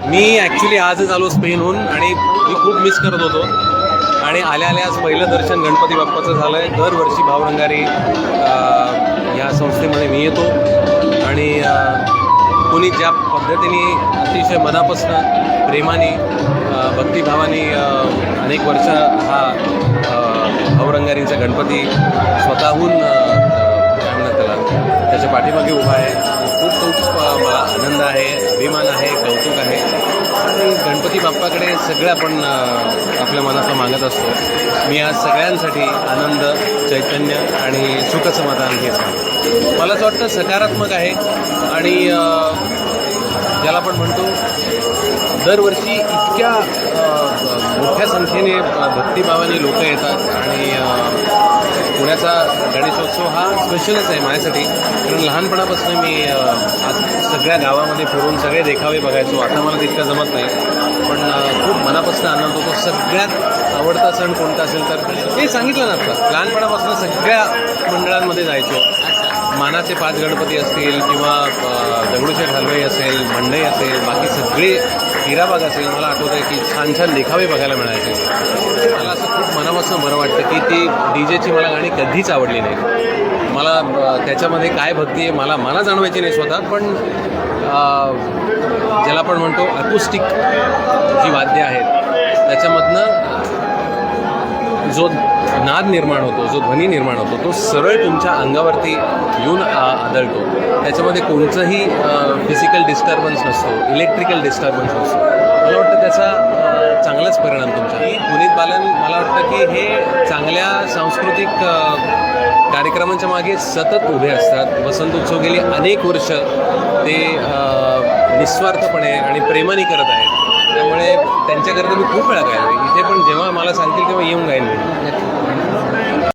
मी actually आजच आलो स्पेनहून आणि मी खूप मिस करत होतो आणि आल्या आज पहिलं दर्शन गणपती बाप्पाचं झालं आहे. दरवर्षी भावरंगारी या संस्थेमध्ये मी येतो आणि कोणी ज्या पद्धतीने अतिशय मनापासून प्रेमाने भक्तिभावाने अनेक वर्ष हा भावरंगारींचा गणपती स्वतःहून काय म्हणतात त्याला त्याच्या पाठीमागे उभा आहे. खूप मला आनंद आहे, अभिमान आहे, कौतुक आहे आणि गणपती बाप्पाकडे सगळं आपण आपल्या मनाचं मागत असतो. मी आज सगळ्यांसाठी आनंद, चैतन्य आणि सुखसमाधान हे सांगतो. मला असं वाटतं सकारात्मक आहे आणि ज्याला आपण म्हणतो दरवर्षी इतक्या मोठ्या संख्येने भक्तिभावाने लोक येतात आणि पुण्याचा गणेशोत्सव हा स्पेशलच आहे माझ्यासाठी. कारण लहानपणापासून मी आज सगळ्या गावामध्ये फिरून सगळे देखावे बघायचो. आता मला तितकं जमत नाही पण खूप मनापासून आनंद होतो. सगळ्यात आवडता सण कोणता असेल तर हे सांगितलं ना आता लहानपणापासून सगळ्या मंडळांमध्ये जायचो. मानाचे 5 गणपती असतील किंवा दगडूशेठ हलवाई असेल, मंडई असेल, बाकी सगळे हिराबाग असेल. मला आठवतं आहे की छान छान देखावे बघायला मिळायचे. मला असं खूप मनापासून बरं वाटतं की ती डीजेची मला गाणी कधीच आवडली नाही. मला त्याच्यामध्ये काय भक्ती आहे मला जाणवायची नाही स्वतः. पण ज्याला आपण म्हणतो अकूस्टिक जी वाद्य आहेत त्याच्यामधनं जो नाद निर्माण होतो, जो ध्वनी निर्माण होतो तो सरळ तुमच्या अंगावरती येऊन आदळतो. त्याच्यामध्ये कोणतंही फिजिकल डिस्टर्बन्स नसतो, इलेक्ट्रिकल डिस्टर्बन्स नसतो. मला वाटतं त्याचा चांगलाच परिणाम तुमचा. पुनीत बालन मला वाटतं की हे चांगल्या सांस्कृतिक कार्यक्रमांच्या मागे सतत उभे असतात. वसंतोत्सव गेली अनेक वर्ष ते निस्वार्थपणे आणि प्रेमाने करत आहेत. त्यामुळे त्यांच्याकरता मी खूप वेळा गायलो. इथे पण जेव्हा मला सांगतील तेव्हा येऊन गायन मी.